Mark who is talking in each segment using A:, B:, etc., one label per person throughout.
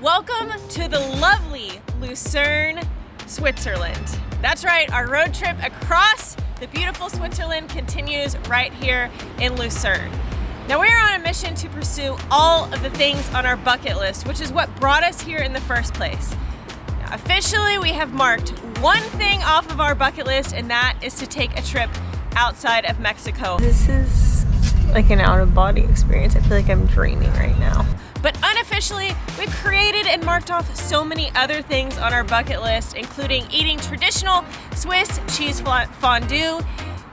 A: Welcome to the lovely Lucerne, Switzerland. That's right, our road trip across the beautiful Switzerland continues right here in Lucerne. Now we're on a mission to pursue all of the things on our bucket list, which is what brought us here in the first place. Now, officially, we have marked one thing off of our bucket list, and that is to take a trip outside of Mexico. This is like an out-of-body experience. I feel like I'm dreaming right now. But unofficially, we've created and marked off so many other things on our bucket list, including eating traditional Swiss cheese fondue,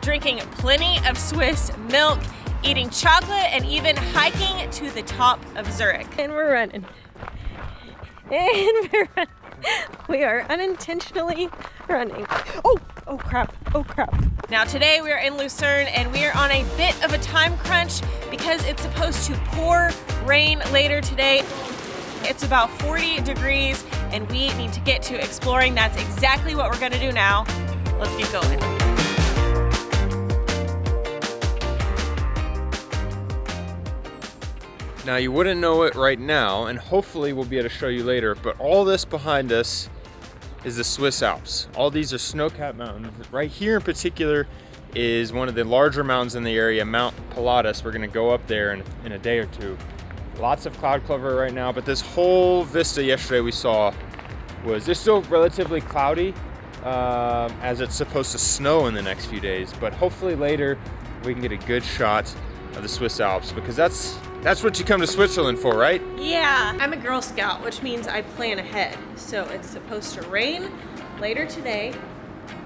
A: drinking plenty of Swiss milk, eating chocolate, and even hiking to the top of Zurich. And we're running. And we're running. We are unintentionally running. Oh crap, oh crap. Now today we are in Lucerne and we are on a bit of a time crunch because it's supposed to pour rain later today. It's about 40 degrees and we need to get to exploring. That's exactly what we're gonna do now. Let's get going.
B: Now you wouldn't know it right now, and hopefully we'll be able to show you later, but all this behind us is the Swiss Alps. All these are snow-capped mountains. Right here in particular is one of the larger mountains in the area, Mount Pilatus. We're gonna go up there in a day or two. Lots of cloud cover right now, but this whole vista yesterday we saw it's still relatively cloudy as it's supposed to snow in the next few days, but hopefully later we can get a good shot of the Swiss Alps, because that's what you come to Switzerland for, right?
A: Yeah, I'm a Girl Scout, which means I plan ahead. So it's supposed to rain later today.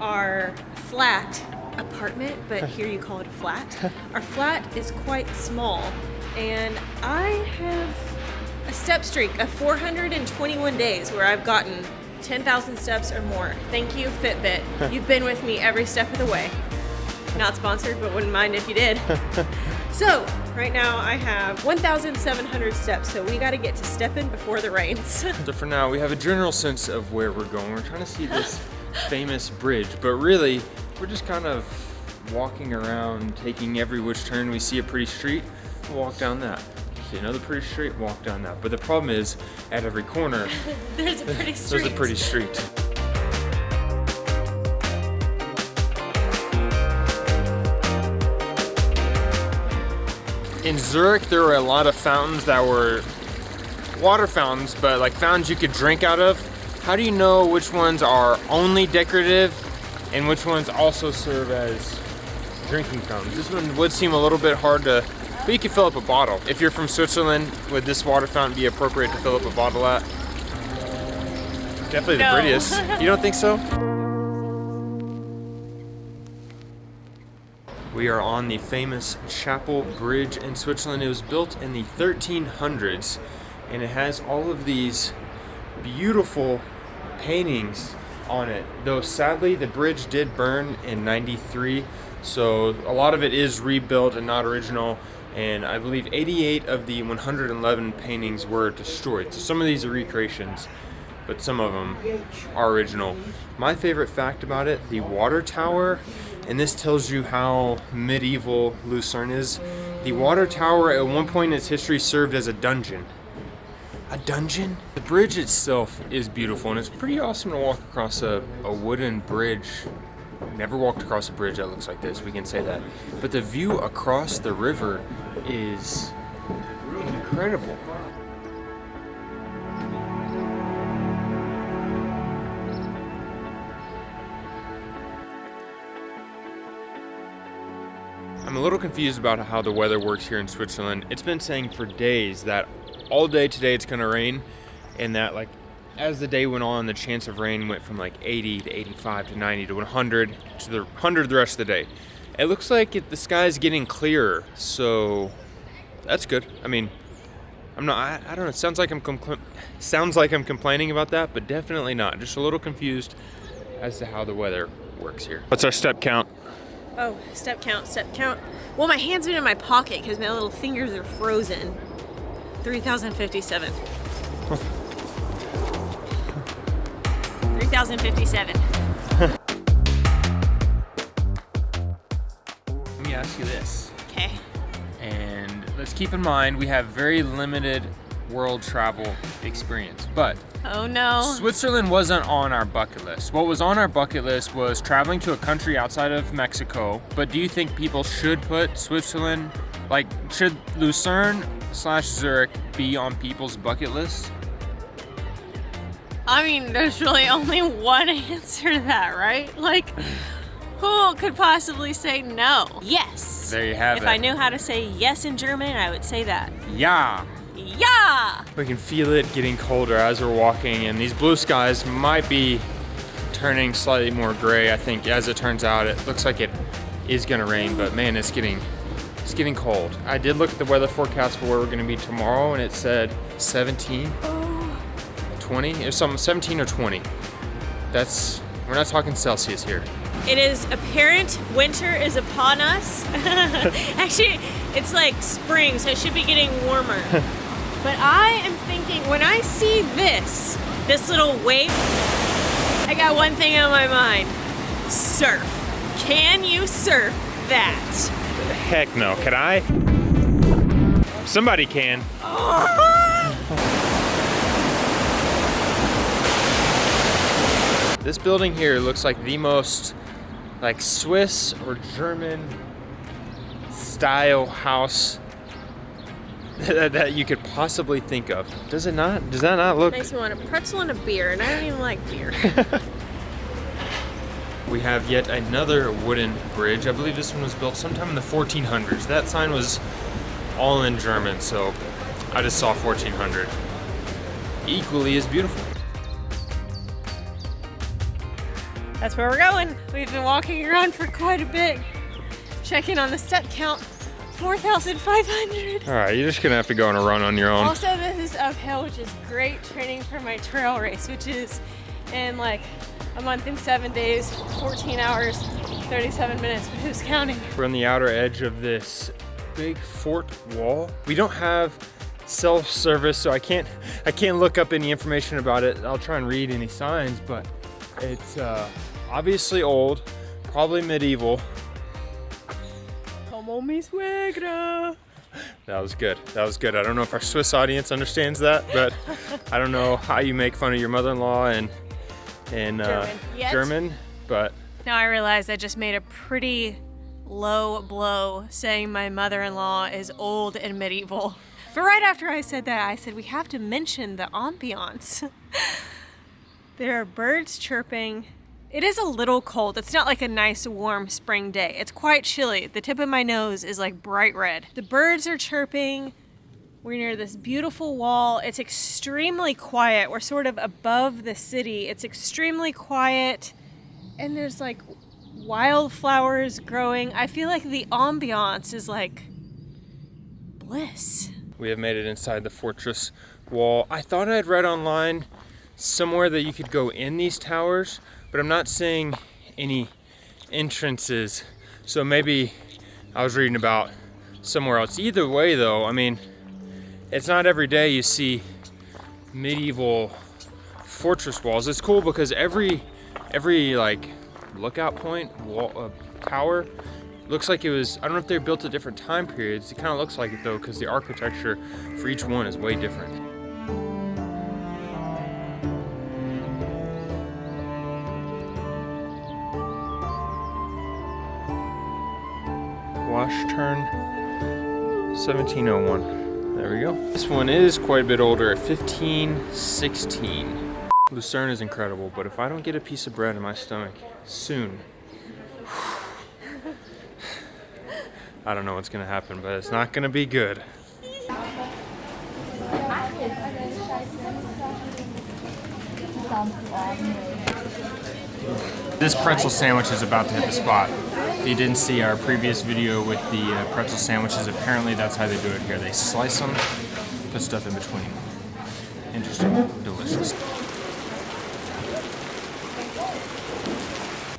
A: Our flat apartment, but here you call it a flat. Our flat is quite small, and I have a step streak of 421 days where I've gotten 10,000 steps or more. Thank you, Fitbit. You've been with me every step of the way. Not sponsored, but wouldn't mind if you did. So, right now I have 1,700 steps, so we gotta get to stepping before the rains.
B: So for now, we have a general sense of where we're going. We're trying to see this famous bridge, but really, we're just kind of walking around, taking every which turn. We see a pretty street, we'll walk down that. See another pretty street, walk down that. But the problem is, at every corner,
A: there's a pretty street.
B: There's a pretty street. In Zurich, there were a lot of fountains that were water fountains, but like fountains you could drink out of. How do you know which ones are only decorative and which ones also serve as drinking fountains? This one would seem a little bit hard to, but you can fill up a bottle. If you're from Switzerland, would this water fountain be appropriate to fill up a bottle at? Definitely the prettiest. You don't think so? We are on the famous Chapel Bridge in Switzerland. It was built in the 1300s, and it has all of these beautiful paintings on it. Though sadly, the bridge did burn in '93, so a lot of it is rebuilt and not original. And I believe 88 of the 111 paintings were destroyed. So some of these are recreations, but some of them are original. My favorite fact about it, the water tower, and this tells you how medieval Lucerne is. The water tower at one point in its history served as a dungeon. A dungeon? The bridge itself is beautiful, and it's pretty awesome to walk across a wooden bridge. Never walked across a bridge that looks like this, we can say that. But the view across the river is incredible. I'm a little confused about how the weather works here in Switzerland. It's been saying for days that all day today it's gonna rain, and that like as the day went on, the chance of rain went from like 80 to 85 to 90 to 100 to the 100 the rest of the day. It looks like the sky's getting clearer, so that's good. I mean, I don't know. It sounds like I'm complaining about that, but definitely not. Just a little confused as to how the weather works here. What's our step count?
A: Oh, step count, step count. Well, my hand's been in my pocket because my little fingers are frozen. 3,057. 3,057.
B: Let me ask you this.
A: Okay.
B: And let's keep in mind we have very limited world travel experience. But
A: oh no,
B: Switzerland wasn't on our bucket list. What was on our bucket list was traveling to a country outside of Mexico. But do you think people should put Switzerland, like should Lucerne/Zurich be on people's bucket list?
A: I mean, there's really only one answer to that, right? Like, who could possibly say no? Yes.
B: There you have it.
A: If I knew how to say yes in German, I would say that.
B: Yeah.
A: Yeah.
B: We can feel it getting colder as we're walking, and these blue skies might be turning slightly more gray. I think as it turns out, it looks like it is gonna rain, but man, it's getting cold. I did look at the weather forecast for where we're gonna be tomorrow, and it said 17. 20, it was something 17 or 20. We're not talking Celsius here.
A: It is apparent winter is upon us. Actually, it's like spring, so it should be getting warmer. But I am thinking, when I see this little wave, I got one thing on my mind. Surf. Can you surf that?
B: Heck no. Can I? Somebody can. This building here looks like the most like Swiss or German style house that you could possibly think of. Does it not? Does that not look?
A: Makes me want a pretzel and a beer, and I don't even like beer.
B: We have yet another wooden bridge. I believe this one was built sometime in the 1400s. That sign was all in German, so I just saw 1400. Equally as beautiful.
A: That's where we're going. We've been walking around for quite a bit. Checking on the step count, 4,500.
B: All right, you're just gonna have to go on a run on your own.
A: Also, this is uphill, which is great training for my trail race, which is in like a month and 7 days, 14 hours, 37 minutes, but who's counting?
B: We're on the outer edge of this big fort wall. We don't have self-service, so I can't look up any information about it. I'll try and read any signs, but it's obviously old, probably medieval.
A: Como mi suegra.
B: That was good. That was good. I don't know if our Swiss audience understands that, but I don't know how you make fun of your mother-in-law in German, but
A: now I realize I just made a pretty low blow saying my mother-in-law is old and medieval. But right after I said that, I said we have to mention the ambiance. There are birds chirping. It is a little cold. It's not like a nice warm spring day. It's quite chilly. The tip of my nose is like bright red. The birds are chirping. We're near this beautiful wall. It's extremely quiet. We're sort of above the city. It's extremely quiet. And there's like wildflowers growing. I feel like the ambiance is like bliss.
B: We have made it inside the fortress wall. I thought I'd read online somewhere that you could go in these towers, but I'm not seeing any entrances. So maybe I was reading about somewhere else. Either way though, I mean, it's not every day you see medieval fortress walls. It's cool because every like lookout point, wall, tower, looks like it was, I don't know if they built at different time periods. It kind of looks like it though, because the architecture for each one is way different. Wash turn 1701. There we go. This one is quite a bit older, 1516. Lucerne is incredible, but if I don't get a piece of bread in my stomach soon, I don't know what's gonna happen, but it's not gonna be good. This pretzel sandwich is about to hit the spot. If you didn't see our previous video with the pretzel sandwiches, apparently that's how they do it here. They slice them, put stuff in between. Interesting, delicious.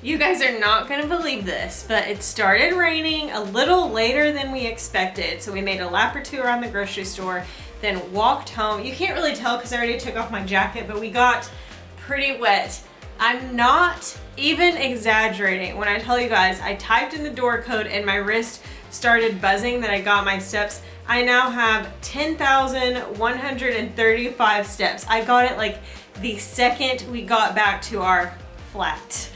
A: You guys are not gonna believe this, but it started raining a little later than we expected. So we made a lap or two around the grocery store, then walked home. You can't really tell because I already took off my jacket, but we got pretty wet. I'm not even exaggerating when I tell you guys, I typed in the door code and my wrist started buzzing that I got my steps, I now have 10,135 steps. I got it like the second we got back to our flat.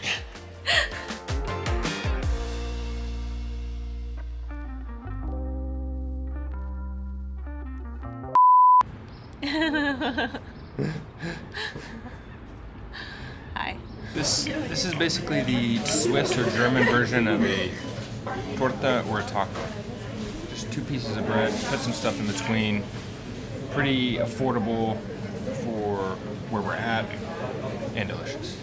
A: Hi.
C: This is basically the Swiss or German version of a torta or a taco. Just 2 pieces of bread, put some stuff in between. Pretty affordable for where we're at, and delicious.